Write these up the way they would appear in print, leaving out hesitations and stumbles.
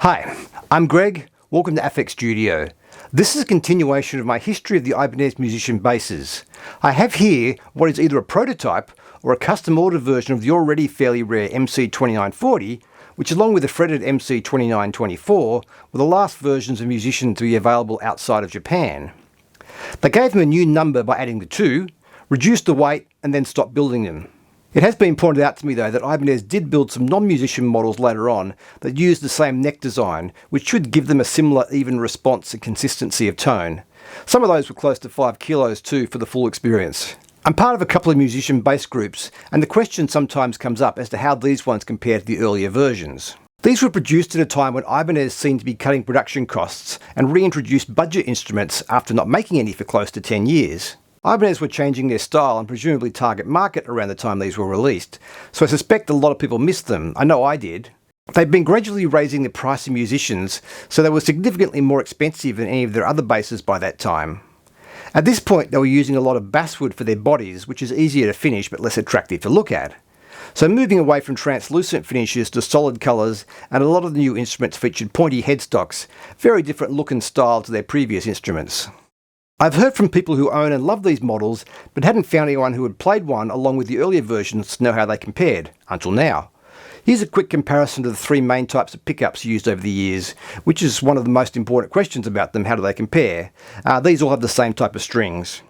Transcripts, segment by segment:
Hi, I'm Greg. Welcome to Affect Studio. This is a continuation of my history of the Ibanez Musician Basses. I have here what is either a prototype or a custom order version of the already fairly rare MC2940, which along with the fretted MC2924 were the last versions of Musician to be available outside of Japan. They gave them a new number by adding the 2, reduced the weight and then stopped building them. It has been pointed out to me though that Ibanez did build some non-musician models later on that used the same neck design, which should give them a similar even response and consistency of tone. Some of those were close to 5 kilos too for the full experience. I'm part of a couple of musician bass groups, and the question sometimes comes up as to how these ones compare to the earlier versions. These were produced at a time when Ibanez seemed to be cutting production costs and reintroduced budget instruments after not making any for close to 10 years. Ibanez were changing their style and presumably target market around the time these were released, so I suspect a lot of people missed them. I know I did. They've been gradually raising the price of musicians, so they were significantly more expensive than any of their other basses by that time. At this point they were using a lot of basswood for their bodies, which is easier to finish but less attractive to look at. So moving away from translucent finishes to solid colours, and a lot of the new instruments featured pointy headstocks, very different look and style to their previous instruments. I've heard from people who own and love these models, but hadn't found anyone who had played one along with the earlier versions to know how they compared, until now. Here's a quick comparison to the 3 main types of pickups used over the years, which is one of the most important questions about them. How do they compare? These all have the same type of strings.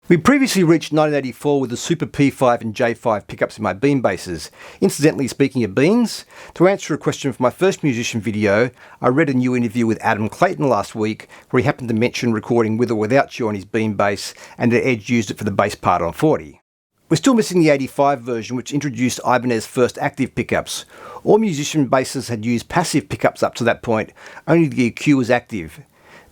We previously reached 1984 with the Super P5 and J5 pickups in my bean basses. Incidentally, speaking of beans, to answer a question for my first musician video, I read a new interview with Adam Clayton last week where he happened to mention recording with or without you on his bean bass, and that Edge used it for the bass part on 40. We're still missing the 85 version, which introduced Ibanez's first active pickups. All musician basses had used passive pickups up to that point, only the EQ was active.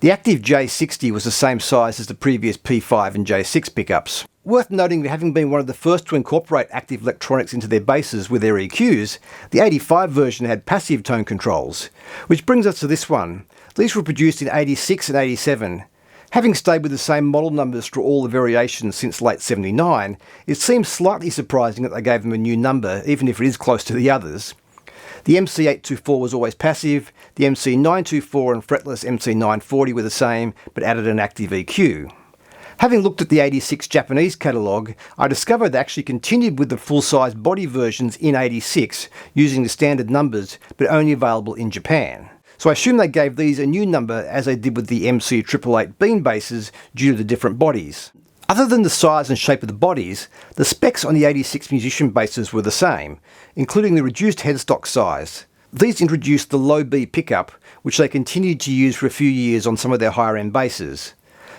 The active J60 was the same size as the previous P5 and J6 pickups. Worth noting that having been one of the first to incorporate active electronics into their basses with their EQs, the 85 version had passive tone controls. Which brings us to this one. These were produced in 86 and 87. Having stayed with the same model numbers for all the variations since late 79, it seems slightly surprising that they gave them a new number, even if it is close to the others. The MC824 was always passive, the MC924 and fretless MC940 were the same, but added an active EQ. Having looked at the 86 Japanese catalogue, I discovered they actually continued with the full-size body versions in 86, using the standard numbers, but only available in Japan. So I assume they gave these a new number as they did with the MC888 bean basses due to the different bodies. Other than the size and shape of the bodies, the specs on the 86 musician basses were the same, including the reduced headstock size. These introduced the low B pickup, which they continued to use for a few years on some of their higher end basses.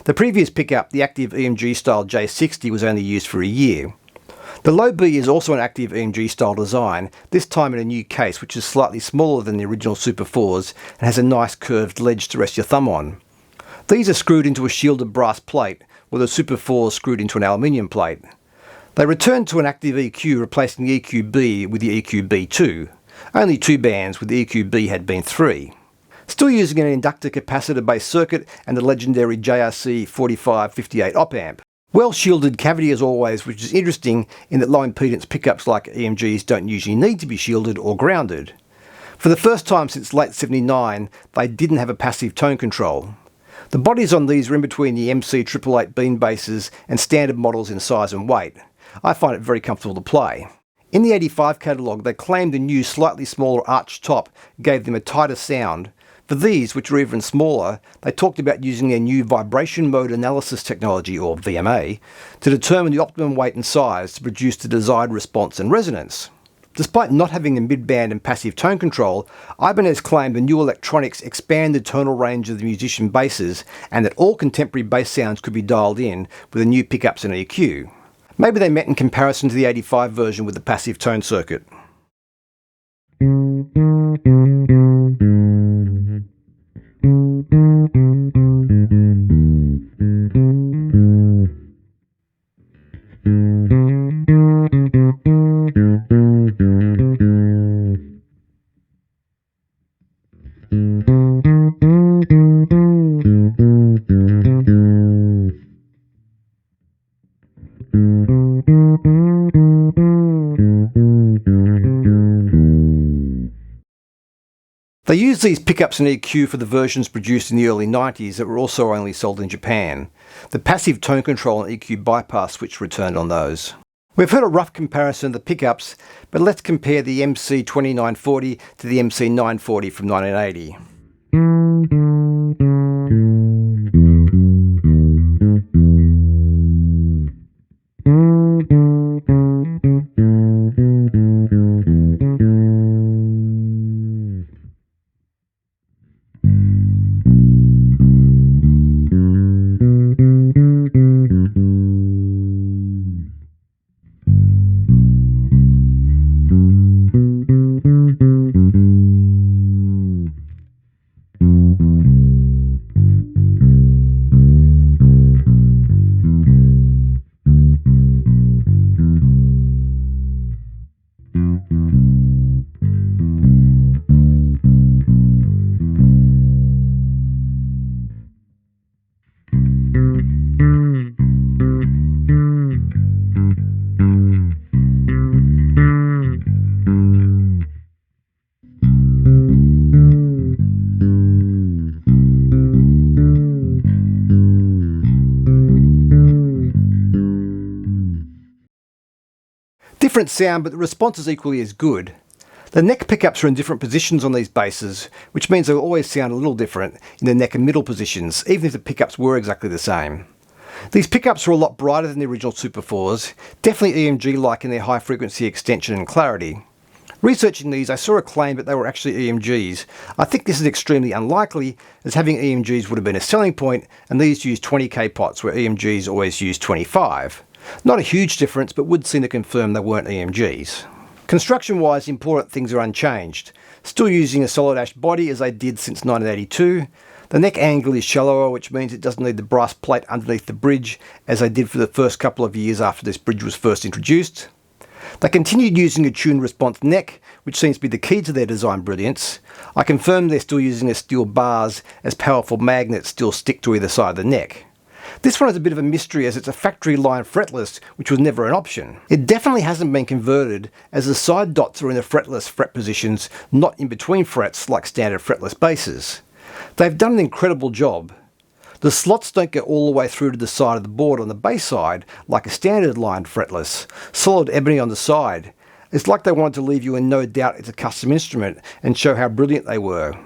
The previous pickup, the active EMG style J60, was only used for a year. The low B is also an active EMG style design, this time in a new case which is slightly smaller than the original Super 4s and has a nice curved ledge to rest your thumb on. These are screwed into a shielded brass plate, with the Super 4s screwed into an aluminium plate. They returned to an active EQ, replacing the EQB with the EQB2. Only 2 bands, with the EQB had been 3. Still using an inductor capacitor based circuit and the legendary JRC 4558 op amp. Well shielded cavity as always, which is interesting in that low impedance pickups like EMGs don't usually need to be shielded or grounded. For the first time since late 79, they didn't have a passive tone control. The bodies on these are in between the MC888 bean basses and standard models in size and weight. I find it very comfortable to play. In the 85 catalogue, they claimed the new slightly smaller arched top gave them a tighter sound. For these, which are even smaller, they talked about using their new vibration mode analysis technology, or VMA, to determine the optimum weight and size to produce the desired response and resonance. Despite not having a mid-band and passive tone control, Ibanez claimed the new electronics expand the tonal range of the musician basses and that all contemporary bass sounds could be dialed in with the new pickups and EQ. Maybe they meant in comparison to the 85 version with the passive tone circuit. They used these pickups and EQ for the versions produced in the early 90s that were also only sold in Japan. The passive tone control and EQ bypass switch returned on those. We've heard a rough comparison of the pickups, but let's compare the MC2940 to the MC940 from 1980. Different sound, but the response is equally as good. The neck pickups are in different positions on these basses, which means they will always sound a little different in the neck and middle positions, even if the pickups were exactly the same. These pickups are a lot brighter than the original Super 4s, definitely EMG-like in their high frequency extension and clarity. Researching these, I saw a claim that they were actually EMGs. I think this is extremely unlikely, as having EMGs would have been a selling point, and these use 20k pots where EMGs always use 25. Not a huge difference, but would seem to confirm they weren't EMGs. Construction-wise, important things are unchanged. Still using a solid ash body as they did since 1982. The neck angle is shallower, which means it doesn't need the brass plate underneath the bridge as they did for the first couple of years after this bridge was first introduced. They continued using a tuned response neck, which seems to be the key to their design brilliance. I confirm they're still using the steel bars as powerful magnets still stick to either side of the neck. This one is a bit of a mystery as it's a factory line fretless, which was never an option. It definitely hasn't been converted as the side dots are in the fretless fret positions, not in between frets like standard fretless basses. They've done an incredible job. The slots don't go all the way through to the side of the board on the bass side like a standard line fretless, solid ebony on the side. It's like they wanted to leave you in no doubt it's a custom instrument and show how brilliant they were.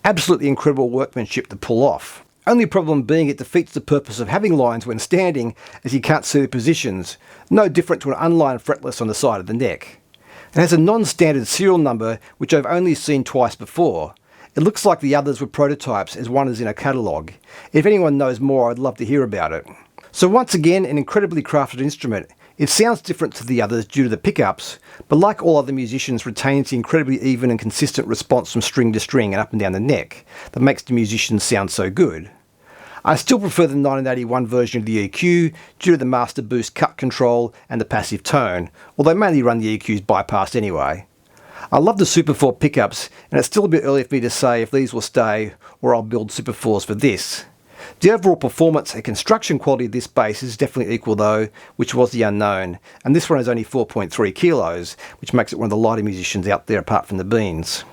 Absolutely incredible workmanship to pull off. Only problem being it defeats the purpose of having lines when standing, as you can't see the positions, no different to an unlined fretless on the side of the neck. It has a non-standard serial number which I've only seen twice before. It looks like the others were prototypes as one is in a catalogue. If anyone knows more, I'd love to hear about it. So once again, an incredibly crafted instrument. It sounds different to the others due to the pickups, but like all other musicians retains the incredibly even and consistent response from string to string and up and down the neck that makes the musicians sound so good. I still prefer the 1981 version of the EQ due to the master boost cut control and the passive tone, although mainly run the EQs bypassed anyway. I love the Super 4 pickups, and it's still a bit early for me to say if these will stay or I'll build Super 4s for this. The overall performance and construction quality of this bass is definitely equal though, which was the unknown, and this one is only 4.3 kilos, which makes it one of the lighter musicians out there apart from the Beans.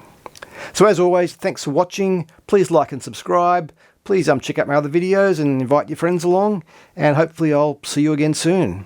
So as always, thanks for watching. Please like and subscribe. Please check out my other videos and invite your friends along, and hopefully I'll see you again soon.